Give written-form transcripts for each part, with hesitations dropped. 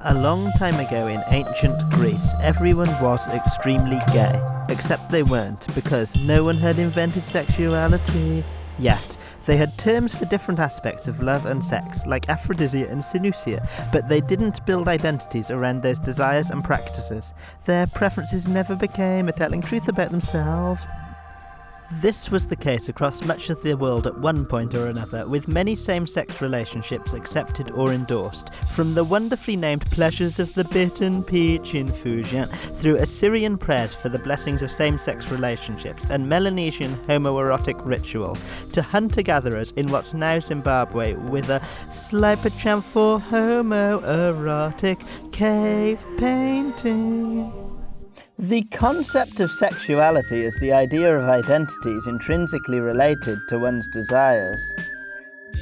A long time ago in ancient Greece, everyone was extremely gay. Except they weren't, because no one had invented sexuality yet. They had terms for different aspects of love and sex, like aphrodisia and synusia, but they didn't build identities around those desires and practices. Their preferences never became a telling truth about themselves. This was the case across much of the world at one point or another, with many same-sex relationships accepted or endorsed, from the wonderfully named pleasures of the bitten peach in Fujian, through Assyrian prayers for the blessings of same-sex relationships and Melanesian homoerotic rituals, to hunter-gatherers in what's now Zimbabwe with a sliper-champ for homoerotic cave painting. The concept of sexuality as the idea of identities intrinsically related to one's desires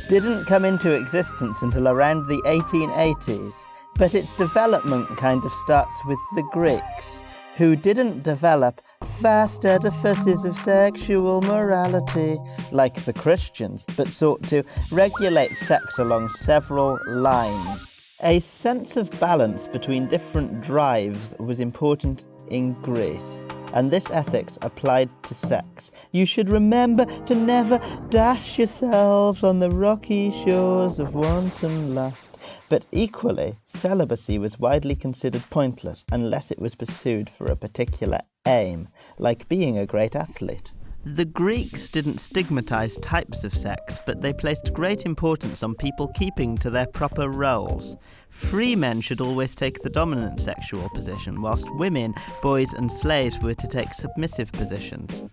didn't come into existence until around the 1880s, but its development kind of starts with the Greeks, who didn't develop vast edifices of sexual morality like the Christians, but sought to regulate sex along several lines. A sense of balance between different drives was important in Greece, and this ethics applied to sex. You should remember to never dash yourselves on the rocky shores of wanton lust. But equally, celibacy was widely considered pointless unless it was pursued for a particular aim, like being a great athlete. The Greeks didn't stigmatize types of sex, but they placed great importance on people keeping to their proper roles. Free men should always take the dominant sexual position, whilst women, boys and slaves were to take submissive positions.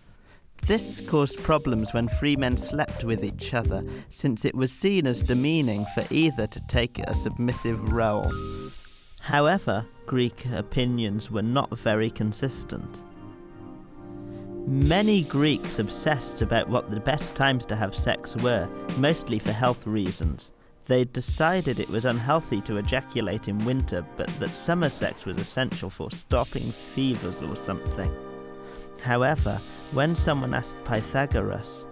This caused problems when free men slept with each other, since it was seen as demeaning for either to take a submissive role. However, Greek opinions were not very consistent. Many Greeks obsessed about what the best times to have sex were, mostly for health reasons. They decided it was unhealthy to ejaculate in winter, but that summer sex was essential for stopping fevers or something. However, when someone asked Pythagoras,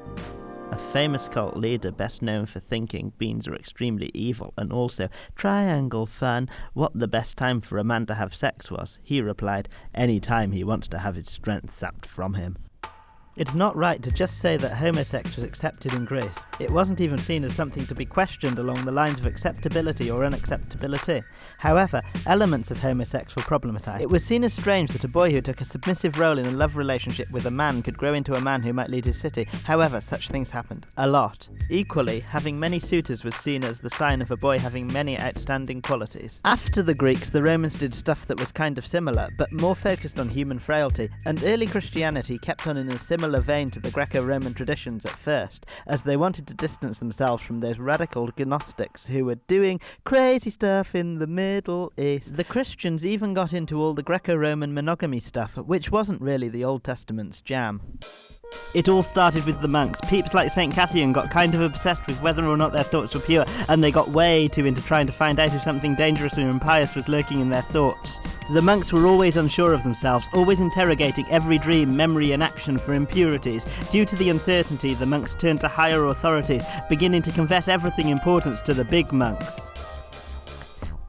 a famous cult leader best known for thinking beans are extremely evil and also triangle fun, what the best time for a man to have sex was, he replied, any time he wants to have his strength sapped from him. It's not right to just say that homosex was accepted in Greece. It wasn't even seen as something to be questioned along the lines of acceptability or unacceptability. However, elements of homosex were problematized. It was seen as strange that a boy who took a submissive role in a love relationship with a man could grow into a man who might lead his city. However, such things happened. A lot. Equally, having many suitors was seen as the sign of a boy having many outstanding qualities. After the Greeks, the Romans did stuff that was kind of similar, but more focused on human frailty, and early Christianity kept on in a similar vein to the Greco-Roman traditions at first, as they wanted to distance themselves from those radical Gnostics who were doing crazy stuff in the Middle East. The Christians even got into all the Greco-Roman monogamy stuff, which wasn't really the Old Testament's jam. It all started with the monks. Peeps like St. Cassian got kind of obsessed with whether or not their thoughts were pure, and they got way too into trying to find out if something dangerous or impious was lurking in their thoughts. The monks were always unsure of themselves, always interrogating every dream, memory and action for impurities. Due to the uncertainty, the monks turned to higher authorities, beginning to confess everything importance to the big monks.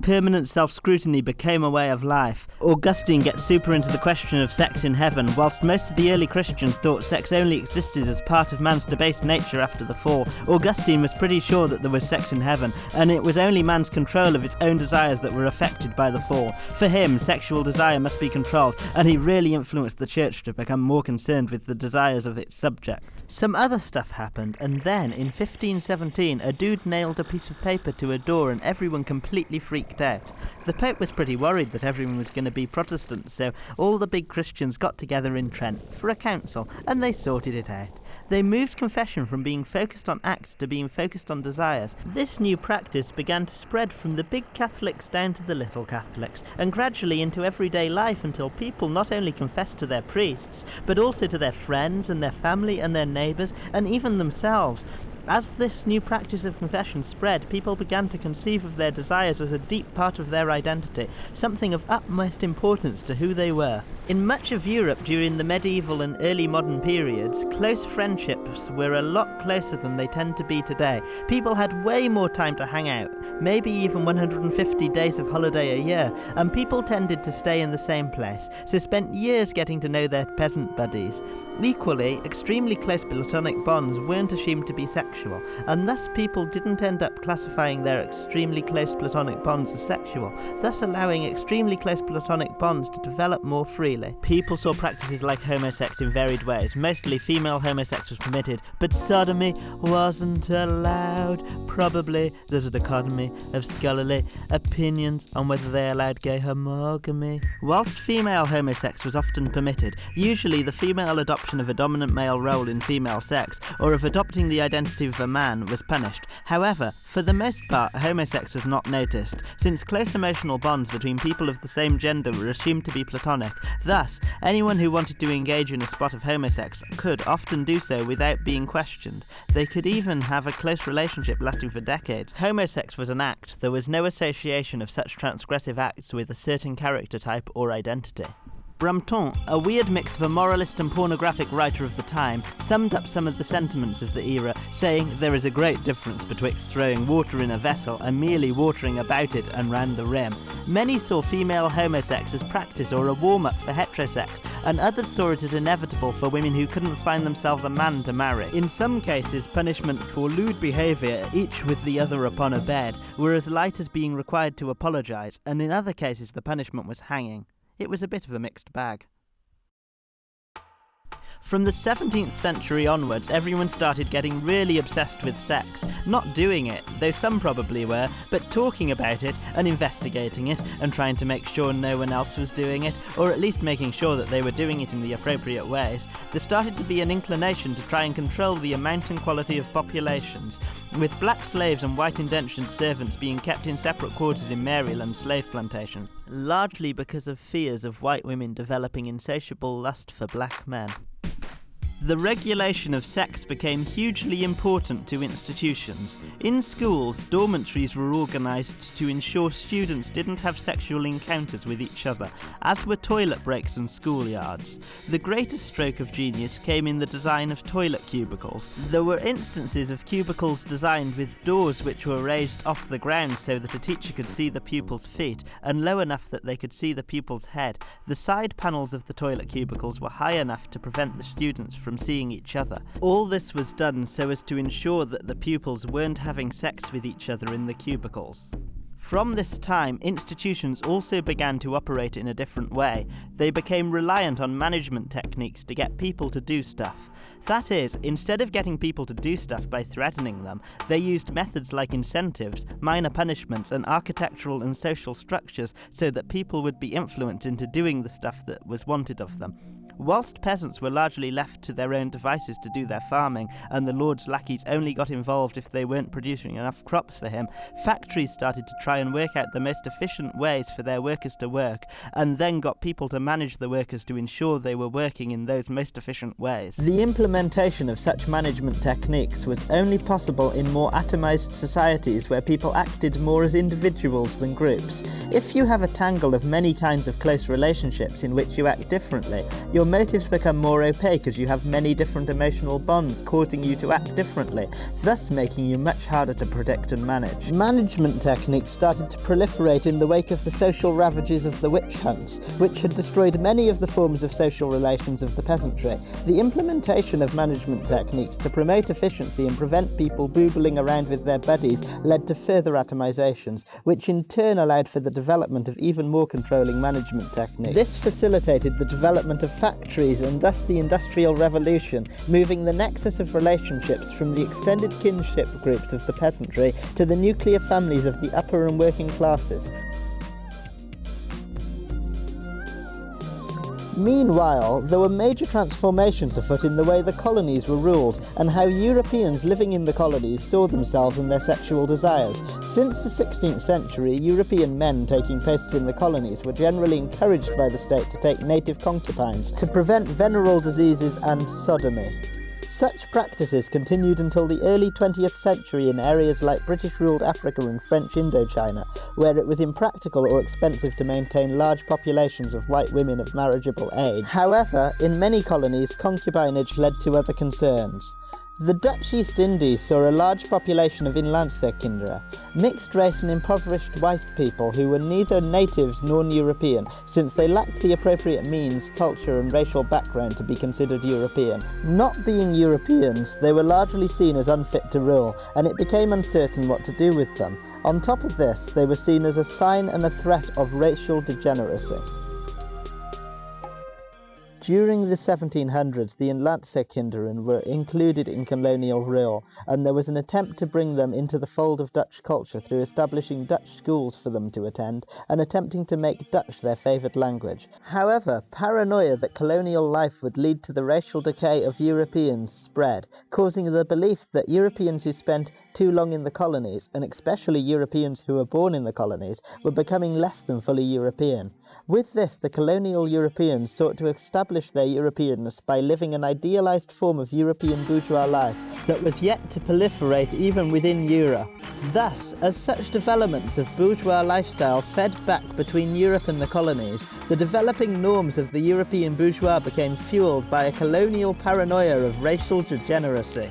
Permanent self-scrutiny became a way of life. Augustine gets super into the question of sex in heaven, whilst most of the early Christians thought sex only existed as part of man's debased nature after the fall. Augustine was pretty sure that there was sex in heaven, and it was only man's control of its own desires that were affected by the fall. For him, sexual desire must be controlled, and he really influenced the church to become more concerned with the desires of its subjects. Some other stuff happened, and then, in 1517, a dude nailed a piece of paper to a door and everyone completely freaked out. The Pope was pretty worried that everyone was going to be Protestant, so all the big Christians got together in Trent for a council, and they sorted it out. They moved confession from being focused on acts to being focused on desires. This new practice began to spread from the big Catholics down to the little Catholics, and gradually into everyday life until people not only confessed to their priests, but also to their friends and their family and their neighbours, and even themselves. As this new practice of confession spread, people began to conceive of their desires as a deep part of their identity, something of utmost importance to who they were. In much of Europe during the medieval and early modern periods, close friendships were a lot closer than they tend to be today. People had way more time to hang out, maybe even 150 days of holiday a year, and people tended to stay in the same place, so spent years getting to know their peasant buddies. Equally, extremely close platonic bonds weren't assumed to be sexual, and thus people didn't end up classifying their extremely close platonic bonds as sexual, thus allowing extremely close platonic bonds to develop more freely. People saw practices like homosex in varied ways. Mostly female homosex was permitted, but sodomy wasn't allowed. Probably there's a dichotomy of scholarly opinions on whether they allowed gay homogamy. Whilst female homosex was often permitted, usually the female adoption of a dominant male role in female sex, or of adopting the identity of a man, was punished. However, for the most part, homosex was not noticed, since close emotional bonds between people of the same gender were assumed to be platonic. Thus, anyone who wanted to engage in a spot of homosex could often do so without being questioned. They could even have a close relationship lasting for decades. Homosex was an act. There was no association of such transgressive acts with a certain character type or identity. Brantôme, a weird mix of a moralist and pornographic writer of the time, summed up some of the sentiments of the era, saying there is a great difference betwixt throwing water in a vessel and merely watering about it and round the rim. Many saw female homosex as practice or a warm-up for heterosex, and others saw it as inevitable for women who couldn't find themselves a man to marry. In some cases, punishment for lewd behaviour, each with the other upon a bed, were as light as being required to apologise, and in other cases the punishment was hanging. It was a bit of a mixed bag. From the 17th century onwards, everyone started getting really obsessed with sex. Not doing it, though some probably were, but talking about it and investigating it and trying to make sure no one else was doing it, or at least making sure that they were doing it in the appropriate ways. There started to be an inclination to try and control the amount and quality of populations, with black slaves and white indentured servants being kept in separate quarters in Maryland slave plantations, largely because of fears of white women developing insatiable lust for black men. The regulation of sex became hugely important to institutions. In schools, dormitories were organised to ensure students didn't have sexual encounters with each other, as were toilet breaks and schoolyards. The greatest stroke of genius came in the design of toilet cubicles. There were instances of cubicles designed with doors which were raised off the ground so that a teacher could see the pupil's feet, and low enough that they could see the pupil's head. The side panels of the toilet cubicles were high enough to prevent the students from seeing each other. All this was done so as to ensure that the pupils weren't having sex with each other in the cubicles. From this time, institutions also began to operate in a different way. They became reliant on management techniques to get people to do stuff. That is, instead of getting people to do stuff by threatening them, they used methods like incentives, minor punishments, and architectural and social structures so that people would be influenced into doing the stuff that was wanted of them. Whilst peasants were largely left to their own devices to do their farming, and the lord's lackeys only got involved if they weren't producing enough crops for him, factories started to try and work out the most efficient ways for their workers to work, and then got people to manage the workers to ensure they were working in those most efficient ways. The implementation of such management techniques was only possible in more atomised societies where people acted more as individuals than groups. If you have a tangle of many kinds of close relationships in which you act differently, your motives become more opaque as you have many different emotional bonds causing you to act differently, thus making you much harder to predict and manage. Management techniques started to proliferate in the wake of the social ravages of the witch hunts, which had destroyed many of the forms of social relations of the peasantry. The implementation of management techniques to promote efficiency and prevent people boobling around with their buddies led to further atomizations, which in turn allowed for the development of even more controlling management techniques. This facilitated the development of factories and thus the Industrial Revolution, moving the nexus of relationships from the extended kinship groups of the peasantry to the nuclear families of the upper and working classes. Meanwhile, there were major transformations afoot in the way the colonies were ruled, and how Europeans living in the colonies saw themselves and their sexual desires. Since the 16th century, European men taking posts in the colonies were generally encouraged by the state to take native concubines to prevent venereal diseases and sodomy. Such practices continued until the early 20th century in areas like British-ruled Africa and French Indochina, where it was impractical or expensive to maintain large populations of white women of marriageable age. However, in many colonies, concubinage led to other concerns. The Dutch East Indies saw a large population of inlandserkinderen, mixed-race and impoverished white people who were neither natives nor European, since they lacked the appropriate means, culture and racial background to be considered European. Not being Europeans, they were largely seen as unfit to rule, and it became uncertain what to do with them. On top of this, they were seen as a sign and a threat of racial degeneracy. During the 1700s, the inlandserkinderen were included in colonial rule, and there was an attempt to bring them into the fold of Dutch culture through establishing Dutch schools for them to attend and attempting to make Dutch their favoured language. However, paranoia that colonial life would lead to the racial decay of Europeans spread, causing the belief that Europeans who spent too long in the colonies, and especially Europeans who were born in the colonies, were becoming less than fully European. With this, the colonial Europeans sought to establish their Europeanness by living an idealised form of European bourgeois life that was yet to proliferate even within Europe. Thus, as such developments of bourgeois lifestyle fed back between Europe and the colonies, the developing norms of the European bourgeois became fuelled by a colonial paranoia of racial degeneracy.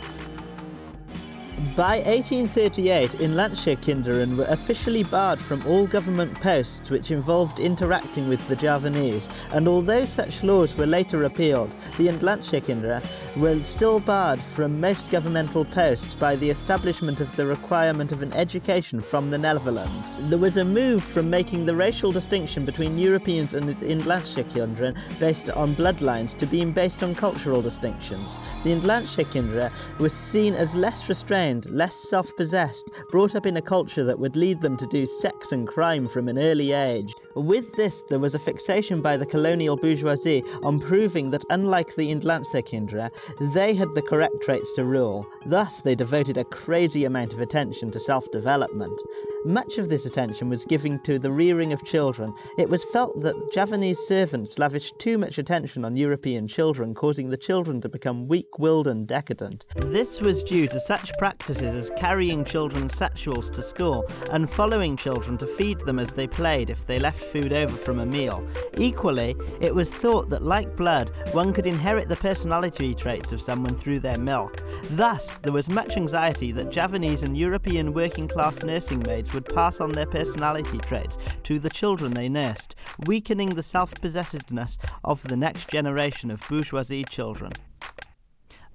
By 1838, inlandserkinderen were officially barred from all government posts which involved interacting with the Javanese, and although such laws were later repealed, the inlandserkinderen were still barred from most governmental posts by the establishment of the requirement of an education from the Netherlands. There was a move from making the racial distinction between Europeans and inlandserkinderen based on bloodlines to being based on cultural distinctions. The inlandserkinderen was seen as less restrained, less self-possessed, brought up in a culture that would lead them to do sex and crime from an early age. With this, there was a fixation by the colonial bourgeoisie on proving that, unlike the inlandserkinderen, they had the correct traits to rule. Thus, they devoted a crazy amount of attention to self-development. Much of this attention was given to the rearing of children. It was felt that Javanese servants lavished too much attention on European children, causing the children to become weak-willed and decadent. This was due to such practices as carrying children's satchels to school and following children to feed them as they played if they left food over from a meal. Equally, it was thought that, like blood, one could inherit the personality traits of someone through their milk. Thus, there was much anxiety that Javanese and European working-class nursing maids would pass on their personality traits to the children they nursed, weakening the self-possessedness of the next generation of bourgeoisie children.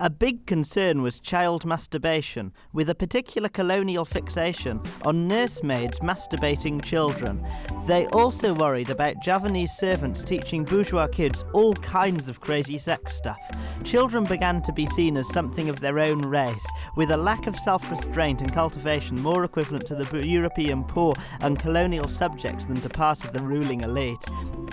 A big concern was child masturbation, with a particular colonial fixation on nursemaids masturbating children. They also worried about Javanese servants teaching bourgeois kids all kinds of crazy sex stuff. Children began to be seen as something of their own race, with a lack of self-restraint and cultivation more equivalent to the European poor and colonial subjects than to part of the ruling elite.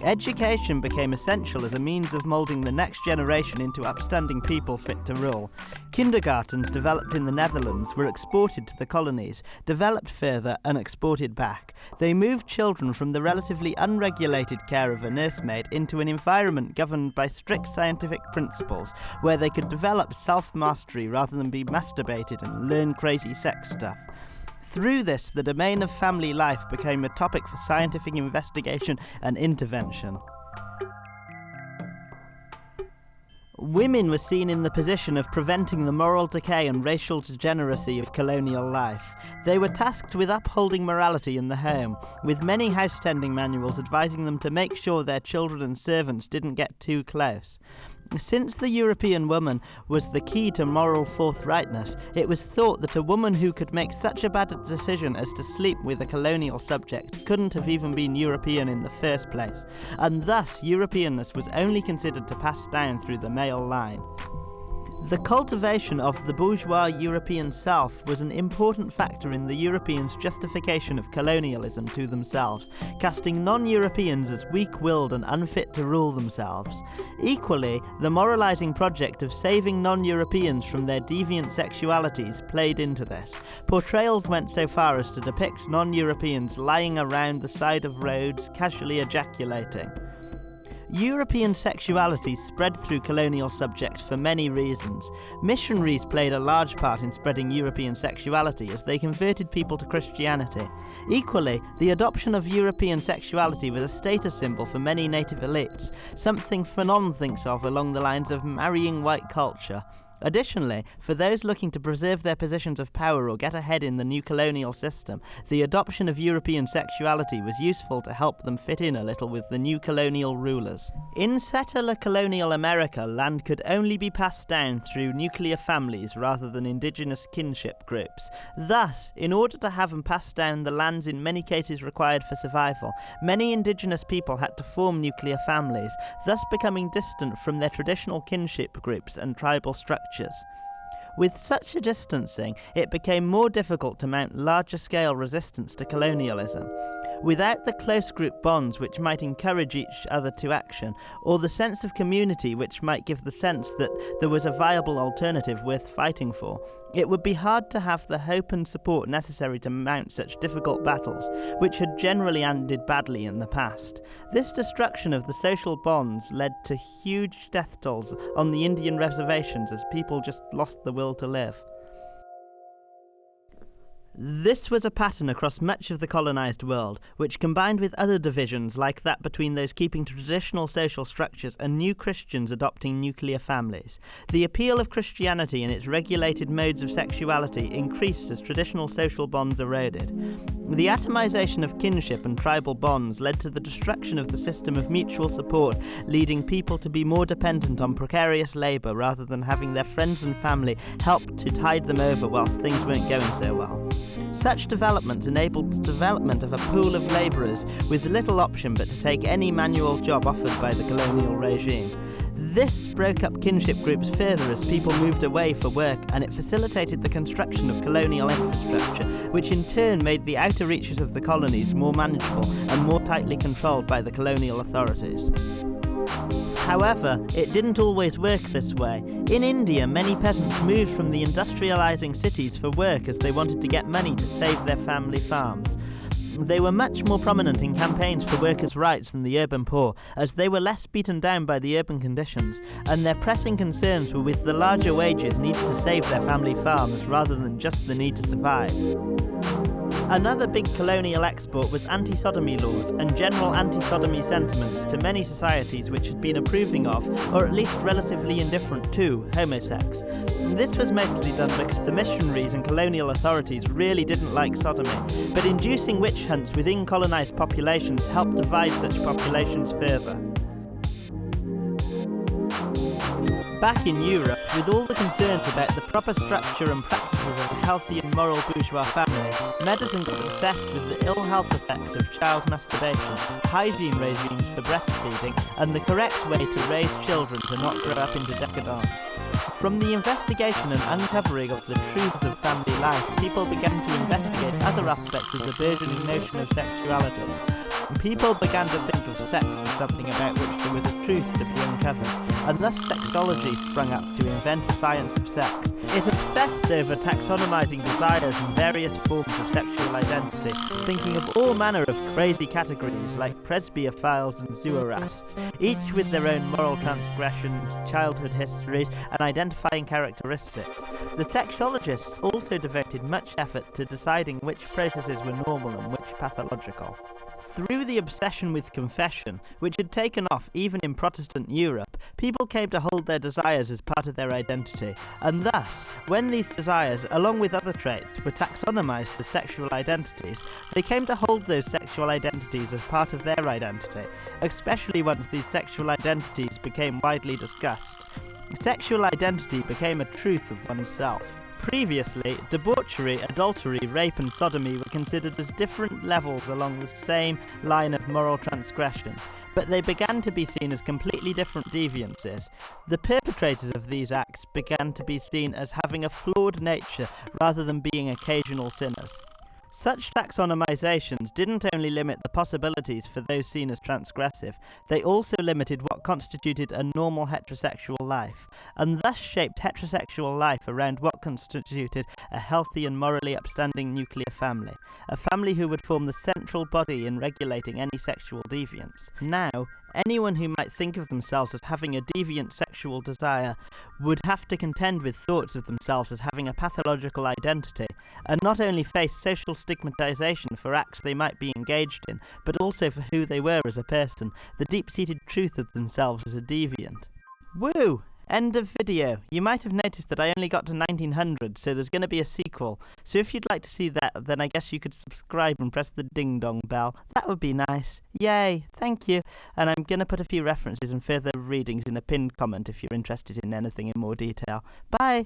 Education became essential as a means of moulding the next generation into upstanding people fit to rule. Kindergartens developed in the Netherlands were exported to the colonies, developed further and exported back. They moved children from the relatively unregulated care of a nursemaid into an environment governed by strict scientific principles, where they could develop self-mastery rather than be masturbated and learn crazy sex stuff. Through this, the domain of family life became a topic for scientific investigation and intervention. Women were seen in the position of preventing the moral decay and racial degeneracy of colonial life. They were tasked with upholding morality in the home, with many house-tending manuals advising them to make sure their children and servants didn't get too close. Since the European woman was the key to moral forthrightness, it was thought that a woman who could make such a bad decision as to sleep with a colonial subject couldn't have even been European in the first place, and thus Europeanness was only considered to pass down through the male line. The cultivation of the bourgeois European self was an important factor in the Europeans' justification of colonialism to themselves, casting non-Europeans as weak-willed and unfit to rule themselves. Equally, the moralizing project of saving non-Europeans from their deviant sexualities played into this. Portrayals went so far as to depict non-Europeans lying around the side of roads, casually ejaculating. European sexuality spread through colonial subjects for many reasons. Missionaries played a large part in spreading European sexuality as they converted people to Christianity. Equally, the adoption of European sexuality was a status symbol for many native elites, something Fanon thinks of along the lines of marrying white culture. Additionally, for those looking to preserve their positions of power or get ahead in the new colonial system, the adoption of European sexuality was useful to help them fit in a little with the new colonial rulers. In settler colonial America, land could only be passed down through nuclear families rather than indigenous kinship groups. Thus, in order to have and pass down the lands in many cases required for survival, many indigenous people had to form nuclear families, thus becoming distant from their traditional kinship groups and tribal structures. With such a distancing, it became more difficult to mount larger-scale resistance to colonialism. Without the close group bonds which might encourage each other to action, or the sense of community which might give the sense that there was a viable alternative worth fighting for, it would be hard to have the hope and support necessary to mount such difficult battles, which had generally ended badly in the past. This destruction of the social bonds led to huge death tolls on the Indian reservations as people just lost the will to live. This was a pattern across much of the colonised world, which combined with other divisions like that between those keeping to traditional social structures and new Christians adopting nuclear families. The appeal of Christianity and its regulated modes of sexuality increased as traditional social bonds eroded. The atomisation of kinship and tribal bonds led to the destruction of the system of mutual support, leading people to be more dependent on precarious labour rather than having their friends and family help to tide them over whilst things weren't going so well. Such developments enabled the development of a pool of labourers with little option but to take any manual job offered by the colonial regime. This broke up kinship groups further as people moved away for work, and it facilitated the construction of colonial infrastructure, which in turn made the outer reaches of the colonies more manageable and more tightly controlled by the colonial authorities. However, it didn't always work this way. In India, many peasants moved from the industrialising cities for work as they wanted to get money to save their family farms. They were much more prominent in campaigns for workers' rights than the urban poor, as they were less beaten down by the urban conditions, and their pressing concerns were with the larger wages needed to save their family farms rather than just the need to survive. Another big colonial export was anti-sodomy laws and general anti-sodomy sentiments to many societies which had been approving of, or at least relatively indifferent to, homosex. This was mostly done because the missionaries and colonial authorities really didn't like sodomy, but inducing witch hunts within colonised populations helped divide such populations further. Back in Europe, with all the concerns about the proper structure and practices of a healthy and moral bourgeois family, medicine got obsessed with the ill health effects of child masturbation, hygiene regimes for breastfeeding, and the correct way to raise children to not grow up into decadence. From the investigation and uncovering of the truths of family life, people began to investigate other aspects of the burgeoning notion of sexuality. People began to think of sex as something about which there was a truth to be uncovered, and thus sexology sprung up to invent a science of sex. It obsessed over taxonomising desires and various forms of sexual identity, thinking of all manner of crazy categories like presbyophiles and zoerasts, each with their own moral transgressions, childhood histories, and identifying characteristics. The sexologists also devoted much effort to deciding which processes were normal and which pathological. Through the obsession with confession, which had taken off even in Protestant Europe, people came to hold their desires as part of their identity, and thus, when these desires, along with other traits, were taxonomised as sexual identities, they came to hold those sexual identities as part of their identity, especially once these sexual identities became widely discussed. Sexual identity became a truth of oneself. Previously, debauchery, adultery, rape and sodomy were considered as different levels along the same line of moral transgression, but they began to be seen as completely different deviances. The perpetrators of these acts began to be seen as having a flawed nature rather than being occasional sinners. Such taxonomisations didn't only limit the possibilities for those seen as transgressive, they also limited what constituted a normal heterosexual life, and thus shaped heterosexual life around what constituted a healthy and morally upstanding nuclear family, a family who would form the central body in regulating any sexual deviance. Now, anyone who might think of themselves as having a deviant sexual desire would have to contend with thoughts of themselves as having a pathological identity, and not only face social stigmatization for acts they might be engaged in, but also for who they were as a person, the deep-seated truth of themselves as a deviant. Woo! End of video. You might have noticed that I only got to 1900, so there's going to be a sequel. So if you'd like to see that, then I guess you could subscribe and press the ding-dong bell. That would be nice. Yay, thank you. And I'm going to put a few references and further readings in a pinned comment if you're interested in anything in more detail. Bye!